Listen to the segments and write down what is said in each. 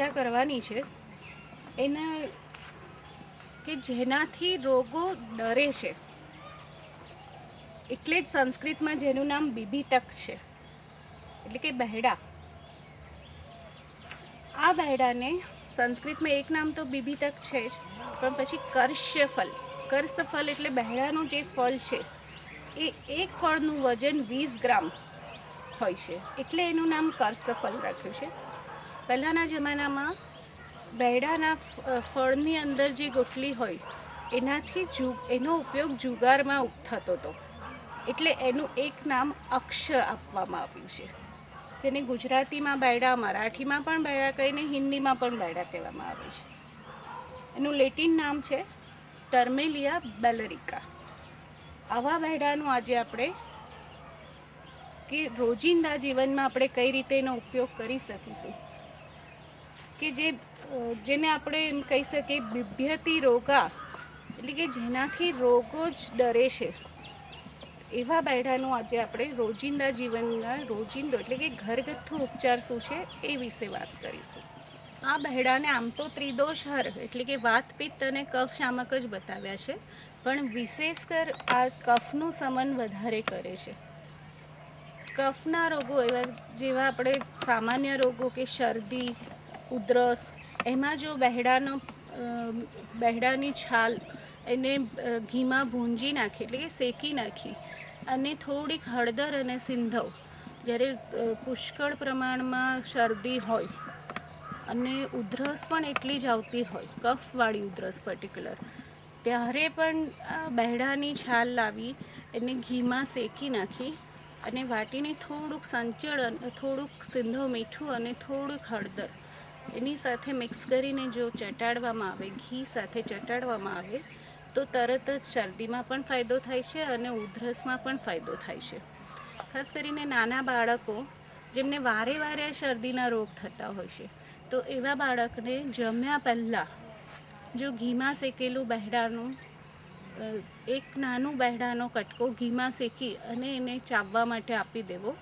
ચર્ચા કરવાની છે એના કે જેનાથી રોગો ડરે છે, એટલે જ સંસ્કૃતમાં જેનું નામ બીભીતક છે, એટલે કે બહેડા. આ બહેડાને સંસ્કૃતમાં એક નામ તો બીભીતક છે જ, પણ પછી કર્ષફલ એટલે બહેડાનું જે ફળ છે એ એક ફળનું વજન 20 ગ્રામ હોય છે, એટલે એનું નામ કર્ષફલ રાખ્યું છે. પહેલાંના જમાનામાં બહેડાના ફળની અંદર જે ગોટલી હોય એનો ઉપયોગ જુગારમાં થતો હતો, એટલે એનું એક નામ અક્ષ આપવામાં આવ્યું છે, જેને ગુજરાતીમાં બૈડા, મરાઠીમાં પણ બૈડા કહીને હિન્દીમાં પણ બૈડા કહેવામાં આવે છે. એનું લેટિન નામ છે ટર્મેલિયા બેલેરિકા. આવા બૈડાનું આજે આપણે કે રોજિંદા જીવનમાં આપણે કઈ રીતે એનો ઉપયોગ કરી શકીશું, કે જેને આપણે એમ કહી શકીએ બિભ્યતિ રોગા, એટલે કે જેનાથી રોગો જ ડરે છે, એવા બૈડાનું આજે આપણે રોજિંદા જીવનના એટલે કે ઘરગથ્થુ ઉપચાર શું છે એ વિશે વાત કરીશું. આ બહેડાને આમ તો ત્રિદોષહર એટલે કે વાત, પિત્ત અને કફ શામક જ બતાવ્યા છે, પણ વિશેષકર આ કફનું શમન વધારે કરે છે. કફના રોગો જેવા આપણે સામાન્ય રોગો કે શરદી, ઉધરસ, એમાં જો બહેડાની છાલ એને ઘીમાં ભૂંજી નાખી એટલે કે શેકી નાખી અને થોડીક હળદર અને સિંધવ, જ્યારે પુષ્કળ પ્રમાણમાં શરદી હોય અને ઉધરસ પણ એટલી જ આવતી હોય, કફવાળી ઉધરસ પર્ટિક્યુલર, ત્યારે પણ બહેડાની છાલ લાવી એને ઘીમાં શેકી નાખી અને વાટીને થોડુંક સંચળ, થોડુંક સિંધવ મીઠું અને થોડુંક હળદર એની સાથે મિક્સ કરીને જો ચટાડવામાં આવે, ઘી સાથે ચટાડવામાં આવે, તો તરત જ શરદીમાં પણ ફાયદો થાય છે અને ઉધરસમાં પણ ફાયદો થાય છે. ખાસ કરીને નાના બાળકો જેમને વારે વારે શરદીના રોગ થતા હોય છે, તો એવા બાળકને જમ્યા પહેલાં જો ઘીમાં શેકેલું બહેડાનું એક નાનું બહેડાનો કટકો ઘીમાં શેકી અને એને ચાવવા માટે આપી દેવો,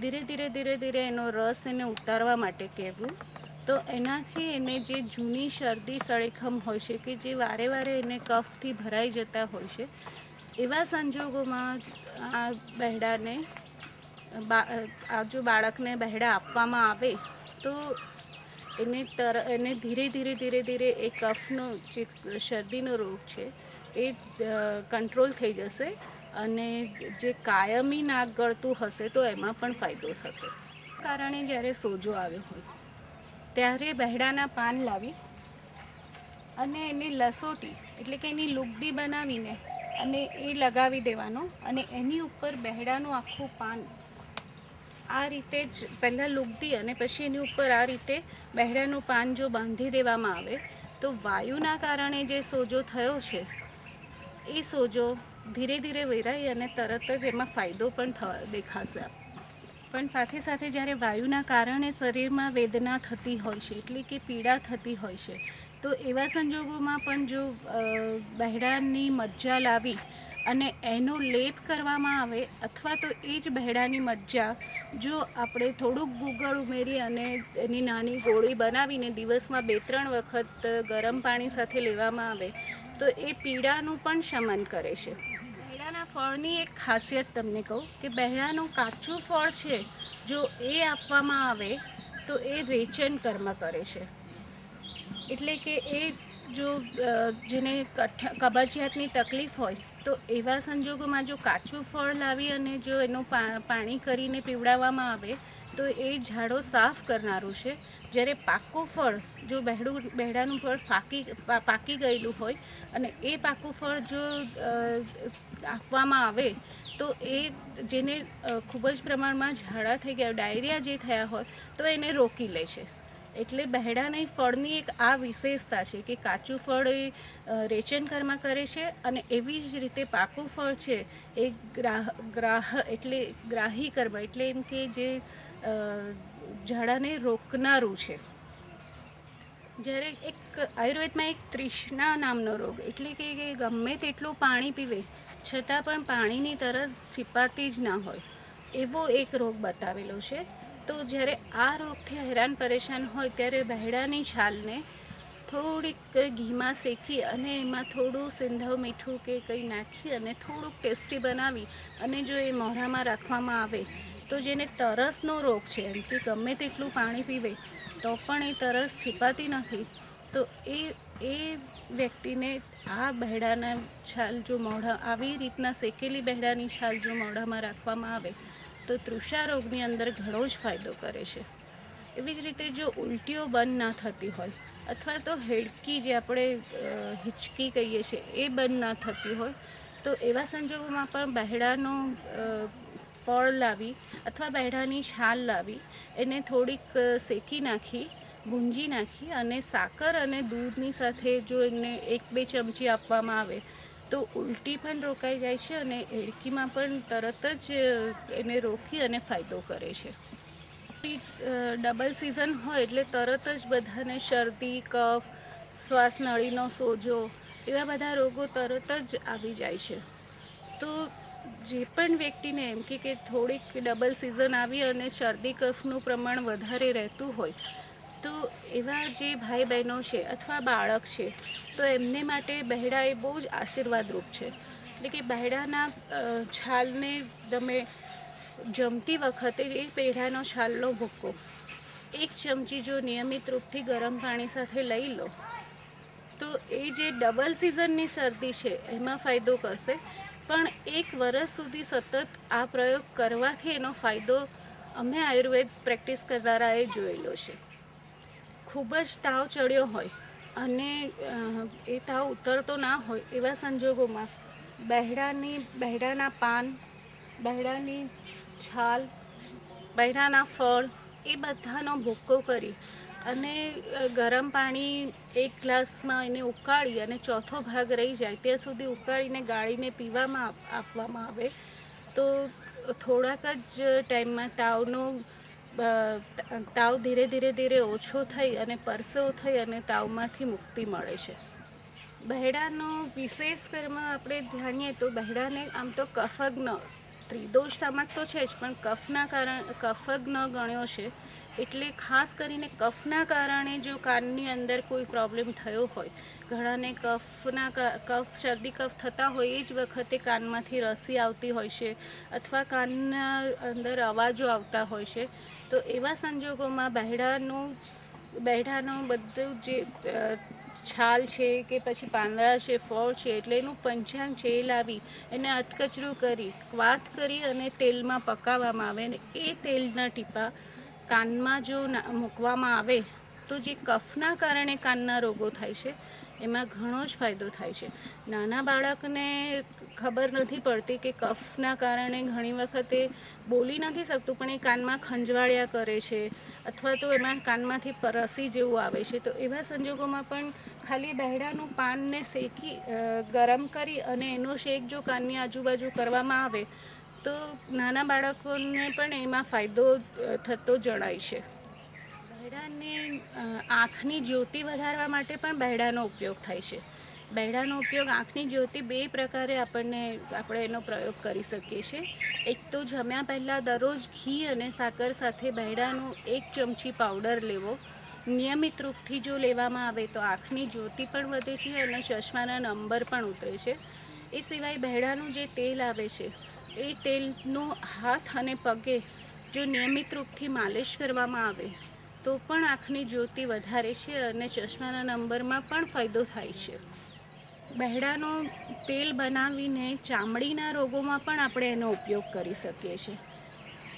ધીરે ધીરે એનો રસ એને ઉતારવા માટે કહેવું, તો એનાથી એને જે જૂની શરદી સળેખમ હોય છે કે જે વારે વારે એને કફથી ભરાઈ જતા હોય છે, એવા સંજોગોમાં આ બહેડાને જો બાળકને બહેડા આપવામાં આવે તો એને ધીરે ધીરે એ કફનો જે શરદીનો રોગ છે એ કંટ્રોલ થઈ જશે અને જે કાયમી નાક ગળતું હશે તો એમાં પણ ફાયદો થશે. કારણે જ્યારે સોજો આવ્યો હોય ત્યારે બહેડાના પાન લાવી અને એની લસોટી એટલે કે એની લુગડી બનાવીને અને એ લગાવી દેવાનો, અને એની ઉપર બહેડાનું આખું પાન આ રીતે જ પહેલાં લુગડી અને પછી એની ઉપર આ રીતે બહેડાનું પાન જો બાંધી દેવામાં આવે તો વાયુના કારણે જે સોજો થયો છે એ સોજો ધીરે ધીરે વેરાઈ અને તરત જ એમાં ફાયદો પણ દેખાશે. પણ સાથે સાથે જ્યારે વાયુના કારણે શરીરમાં વેદના થતી હોય છે એટલે કે પીડા થતી હોય છે, તો એવા સંજોગોમાં પણ જો બહેડાની મજ્જા લાવી અને એનો લેપ કરવામાં આવે, અથવા તો એ જ બહેડાની મજ્જા જો આપણે થોડુંક ગુગળ ઉમેરી અને એની નાની ગોળી બનાવીને દિવસમાં 2-3 વખત ગરમ પાણી સાથે લેવામાં આવે તો એ પીડાનું પણ શમન કરે છે. બહેડાના ફળની એક ખાસિયત તમને કહું કે બહેડાનું કાચું ફળ છે જો એ આપવામાં આવે તો એ રેચન કર્મ કરે છે, એટલે કે એ જો જેને કબજિયાતની તકલીફ હોય તો એવા સંજોગોમાં જો કાચું ફળ લાવી અને જો એનું પાણી કરીને પીવડાવવામાં આવે તો એ ઝાડો સાફ કરનારું છે. જ્યારે પાકું ફળ જો બહેડાનું ફળ પાકી ગયેલું હોય અને એ પાકું ફળ જો આપવામાં આવે તો એ જેને ખૂબ જ પ્રમાણમાં ઝાડા થઈ ગયા, ડાયરિયા જે થયા હોય તો એને રોકી લે છે. એટલે બહેડાના ફળની એક આ વિશેષતા છે કે કાચું ફળ એ રેચન કર્મ કરે છે અને એવી જ રીતે પાકું ફળ છે એ ગ્રાહી કર્મ એટલે એમ કે જે ઝાડાને રોકનારું છે. જ્યારે એક આયુર્વેદમાં એક તૃષ્ણા નામનો રોગ એટલે કે ગમે તેટલું પાણી પીવે છતાં પણ પાણીની તરસ છીપાતી જ ના હોય એવો એક રોગ બતાવેલો છે, તો જ્યારે આ રોગથી હેરાન પરેશાન હોય ત્યારે બહેડાની છાલને થોડીક ઘીમાં શેકી અને એમાં થોડું સિંધવ મીઠું કે કંઈ નાખી અને થોડુંક ટેસ્ટી બનાવી અને જો એ મોઢામાં રાખવામાં આવે તો જેને તરસનો રોગ છે, એમ કે ગમે તેટલું પાણી પીવે તો પણ એ તરસ છીપાતી નથી, તો એ વ્યક્તિને આ બહેડાના છાલ જો આવી રીતના શેકેલી બહેડાની છાલ જો મોઢામાં રાખવામાં આવે તો તૃષા રોગની અંદર ઘણો જ ફાયદો કરે છે. એવી જ રીતે જો ઉલટીઓ બંધ ના થતી હોય અથવા તો હેડકી જે આપણે હિચકી કહીએ છીએ એ બંધ ના થતી હોય તો એવા સંજોગોમાં પણ બહેડાનો ફળ લાવી અથવા બહેડાની છાલ લાવી એને થોડીક શેકી નાખી, ગુંજી નાખી અને સાકર અને દૂધની સાથે જો એને 1-2 ચમચી આપવામાં આવે તો ઉલટી પણ રોકાઈ જાય છે અને હેડકીમાં પણ તરત જ એને રોકી અને ફાયદો કરે છે. ડબલ સિઝન હોય એટલે તરત જ બધાને શરદી, કફ, શ્વાસનળીનો સોજો એવા બધા રોગો તરત જ આવી જાય છે. તો જે પણ વ્યક્તિને એમ કે થોડીક ડબલ સિઝન આવી અને શરદી કફનું પ્રમાણ વધારે રહેતું હોય તો એવા જે ભાઈ બહેનો છે અથવા બાળક છે તો એમને માટે બહેડા એ બહુ જ આશીર્વાદરૂપ છે. એટલે કે બહેડાના છાલને તમે જમતી વખતે એ બહેડાનો છાલનો ભૂક્કો 1 ચમચી જો નિયમિત રૂપથી ગરમ પાણી સાથે લઈ લો તો એ જે ડબલ સિઝનની શરદી છે એમાં ફાયદો કરશે, પણ 1 વર્ષ સુધી સતત આ પ્રયોગ કરવાથી એનો ફાયદો અમે આયુર્વેદ પ્રેક્ટિસ કરનારાએ જોયેલો છે. ખૂબ જ તાવ ચડ્યો હોય અને એ તાવ ઉતરતો ના હોય એવા સંજોગોમાં બહેડાના પાન, બહેડાની છાલ, બહેડાના ફળ એ બધાનો ભૂક્કો કરી અને ગરમ પાણી 1 ગ્લાસમાં એને ઉકાળી અને ચોથો ભાગ રહી જાય ત્યાં સુધી ઉકાળીને ગાળીને પીવામાં આપવામાં આવે તો થોડાક જ ટાઈમમાં તાવ ધીરે ધીરે ઓછો થઈ અને પરસેવો થઈ અને તાવમાંથી મુક્તિ મળે છે. બહેડાનો વિશેષ કર્મ આપણે જાણીએ તો બહેડાને આમ તો કફજ્ઞ, ત્રિદોષ તામક તો છે જ, પણ કફજ્ઞ ગણ્યો છે. એટલે ખાસ કરીને કફના કારણે જો કાનની અંદર કોઈ પ્રોબ્લેમ થયો હોય, ઘણાને શરદી કફ થતા હોય એ જ વખતે કાનમાંથી રસી આવતી હોય છે અથવા કાનના અંદર અવાજો આવતા હોય છે, તો એવા સંજોગોમાં બહેડાનું બધું જે છાલ છે કે પછી પાંદડા છે, ફળ છે, એટલે એનું પંચાંગ છે એ લાવી એને અધકચરું કરી વાત કરી અને તેલમાં પકાવવામાં આવે અને એ તેલના ટીપા કાનમાં જો મૂકવામાં આવે તો જે કફના કારણે કાનના રોગો થાય છે એમાં ઘણો જ ફાયદો થાય છે. નાના બાળકને ખબર નથી પડતી કે કફના કારણે ઘણી વખતે બોલી નથી શકતું પણ એ કાનમાં ખંજવાળ્યા કરે છે અથવા તો એમાં કાનમાંથી રસી જેવું આવે છે, તો એવા સંજોગોમાં પણ ખાલી બહેડાનું પાનને શેકી ગરમ કરી અને એનો શેક જો કાનની આજુબાજુ કરવામાં આવે તો નાના બાળકોને પણ એમાં ફાયદો થતો જણાય છે. બહેડાને આંખની જ્યોતિ વધારવા માટે પણ બહેડાનો ઉપયોગ થાય છે. બહેડાનો ઉપયોગ આંખની જ્યોતિ 2 પ્રકારે આપણે એનો પ્રયોગ કરી શકીએ છીએ. એક તો જમ્યા પહેલાં દરરોજ ઘી અને સાકર સાથે બહેડાનો 1 ચમચી પાવડર લેવો. નિયમિત રૂપથી જો લેવામાં આવે તો આંખની જ્યોતિ પણ વધે છે અને ચશ્માના નંબર પણ ઉતરે છે. એ સિવાય બહેડાનું જે તેલ આવે છે એ તેલનો હાથ અને પગે જો નિયમિત રૂપથી માલિશ કરવામાં આવે તો પણ આંખની જ્યોતિ વધારે છે અને ચશ્માના નંબરમાં પણ ફાયદો થાય છે. બહેડાનું તેલ બનાવીને ચામડીના રોગોમાં પણ આપણે એનો ઉપયોગ કરી શકીએ છીએ.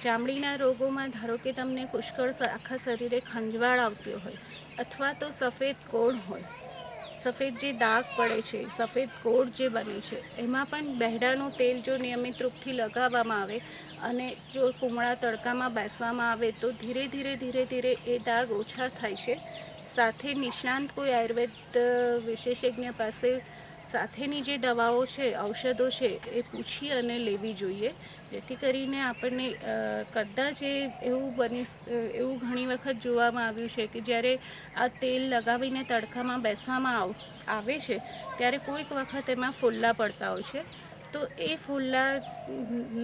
ચામડીના રોગોમાં ધારો કે તમને પુષ્કળ આખા શરીરે ખંજવાળ આવતી હોય અથવા તો સફેદ કોડ હોય, સફેદ જે દાગ પડે છે, સફેદ કોડ જે બને છે, એમાં પણ બહેડાનું તેલ જો નિયમિત રૂપથી લગાવવામાં આવે અને જો કુમળા તડકામાં બેસવામાં આવે તો ધીરે ધીરે એ દાગ ઓછા થાય છે. સાથે નિષ્ણાંત કોઈ આયુર્વેદ વિશેષજ્ઞ પાસે સાથેની જે દવાઓ છે, ઔષધો છે એ પૂછી અને લેવી જોઈએ, જેથી કરીને આપણને કદાચ એવું ઘણી વખત જોવામાં આવ્યું છે કે જ્યારે આ તેલ લગાવીને તડકામાં બેસવામાં આવે છે ત્યારે કોઈક વખત એમાં ફોલ્લા પડતા હોય છે, તો એ ફૂલ્લા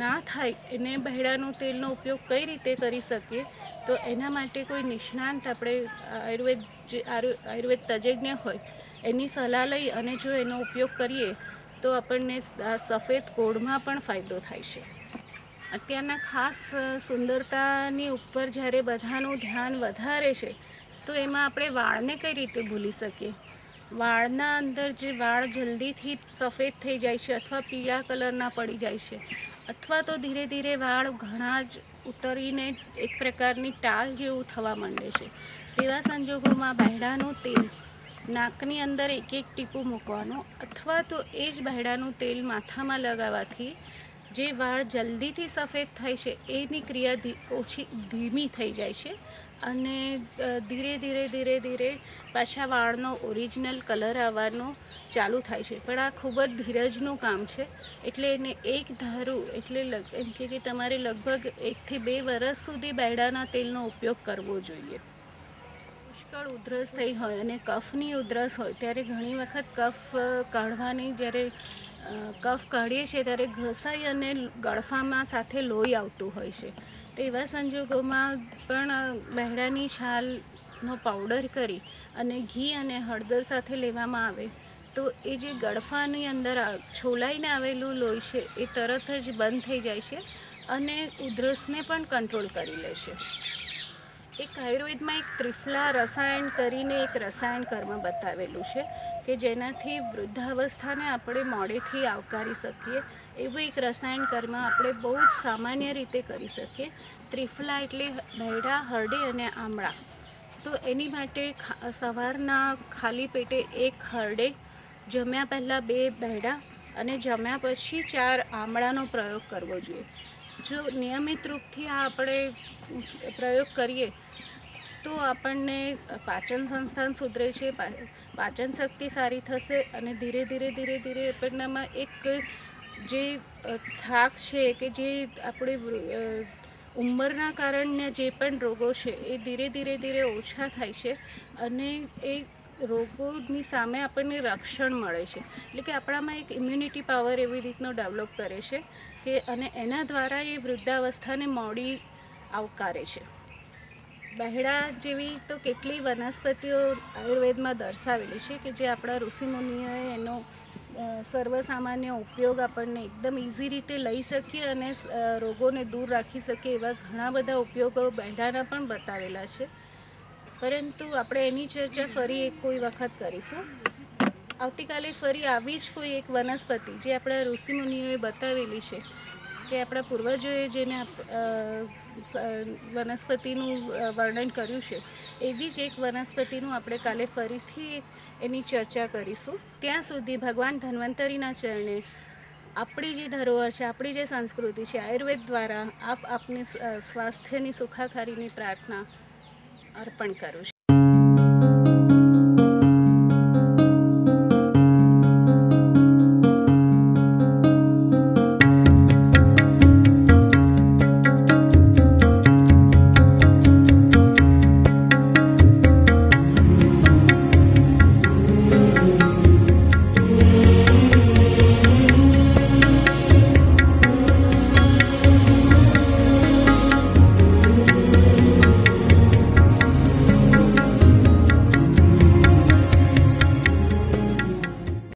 ના થાય એને બહેડાનું તેલનો ઉપયોગ કઈ રીતે કરી શકીએ, તો એના માટે કોઈ નિષ્ણાંત આપણે આયુર્વેદ તજજ્ઞ હોય એની સલાહ લઈ અને જો એનો ઉપયોગ કરીએ તો આપણને સફેદ કોઢમાં પણ ફાયદો થાય છે. અત્યારના ખાસ સુંદરતાની ઉપર જ્યારે બધાનું ધ્યાન વધારે છે, તો એમાં આપણે વાળને કઈ રીતે ભૂલી શકીએ. વાળના અંદર જે વાળ જલ્દીથી સફેદ થઈ જાય છે અથવા પીળા કલરના પડી જાય છે, અથવા તો ધીરે ધીરે વાળ ઘણા જ ઉતરીને એક પ્રકારની ટાલ જેવું થવા માંડે છે, તેવા સંજોગોમાં બહેડાનું તેલ નાકની અંદર એક એક ટીપું મૂકવાનું અથવા તો એ જ બહેડાનું તેલ માથામાં લગાવવાથી જે વાળ જલ્દીથી સફેદ થાય છે એની ક્રિયા ધીમી થઈ જાય છે અને ધીરે ધીરે ધીરે ધીરે પાછા વાળનો ઓરિજિનલ કલર આવવાનો ચાલુ થાય છે. પણ આ ખૂબ જ ધીરજનું કામ છે, એટલે એને એક ધારું એટલે એમ કે તમારે લગભગ 1 થી 2 વર્ષ સુધી બહેડાના તેલનો ઉપયોગ કરવો જોઈએ. પુષ્કળ ઉધરસ થઈ હોય અને કફની ઉધરસ હોય ત્યારે ઘણી વખત કફ કાઢવાની જ્યારે કફ કાઢીએ છીએ ત્યારે ઘસાઈ અને ગળફામાં સાથે લોહી આવતું હોય છે. તો એવા સંજોગોમાં પણ બહેડાની છાલનો પાવડર કરી અને ઘી અને હળદર સાથે લેવામાં આવે તો એ જે ગળફાની અંદર છોલાઈને આવેલું લોહી છે એ તરત જ બંધ થઈ જાય છે અને ઉધરસને પણ કંટ્રોલ કરી લે છે. એક આયુર્વેદમાં એક ત્રિફલા રસાયણ કરીને એક રસાયણ કર્મ બતાવેલું છે કે જેનાથી વૃદ્ધાવસ્થાને આપણે મોડેથી આવકારી શકીએ એવું એક રસાયણ કર્મ આપણે બહુ જ સામાન્ય રીતે કરી શકીએ. ત્રિફલા એટલે બહેડા, હરડે અને આમળા. તો એની માટે સવારના ખાલી પેટે 1 હરડે, જમ્યા પહેલાં 2 બહેડા અને જમ્યા પછી 4 આમળાનો પ્રયોગ કરવો જોઈએ. જો નિયમિત રૂપથી આ આપણે પ્રયોગ કરીએ તો આપણને પાચન સંસ્થાન સુધરે છે, પાચન શક્તિ સારી થશે અને ધીરે ધીરે ધીરે ધીરે આપણનામાં એક જે થાક છે કે જે આપણે ઉંમરના કારણે જે પણ રોગો છે એ ધીરે ધીરે ધીરે ઓછા થાય છે અને એ રોગોની સામે આપણને રક્ષણ મળે છે. એટલે કે આપણામાં એક ઇમ્યુનિટી પાવર એવી રીતનો ડેવલપ કરે છે કે અને એના દ્વારા એ વૃદ્ધાવસ્થાને મોડી આવકારે છે. બહેડા જેવી તો કેટલી વનસ્પતિઓ આયુર્વેદમાં દર્શાવેલી છે કે જે આપણા ઋષિમુનિઓએ એનો સર્વસામાન્ય ઉપયોગ આપણને એકદમ ઇઝી રીતે લઈ શકીએ અને રોગોને દૂર રાખી શકીએ એવા ઘણા બધા ઉપયોગો બહેડાના પણ બતાવેલા છે. પરંતુ આપણે એની ચર્ચા ફરી કોઈ વખત કરીશું. આવતીકાલે ફરી આવી જ કોઈ એક વનસ્પતિ જે આપણા ઋષિમુનિઓએ બતાવેલી છે કે આપણા પૂર્વજોએ જેને વનસ્પતિનું વર્ણન કર્યું છે એવી જ એક વનસ્પતિનું આપણે કાલે ફરીથી એની ચર્ચા કરીશું. ત્યાં સુધી ભગવાન ધન્વંતરીના ચરણે આપણી જે ધરોહર છે, આપણી જે સંસ્કૃતિ છે, આયુર્વેદ દ્વારા આપની સ્વાસ્થ્યની સુખાકારીની પ્રાર્થના અર્પણ કરું છું.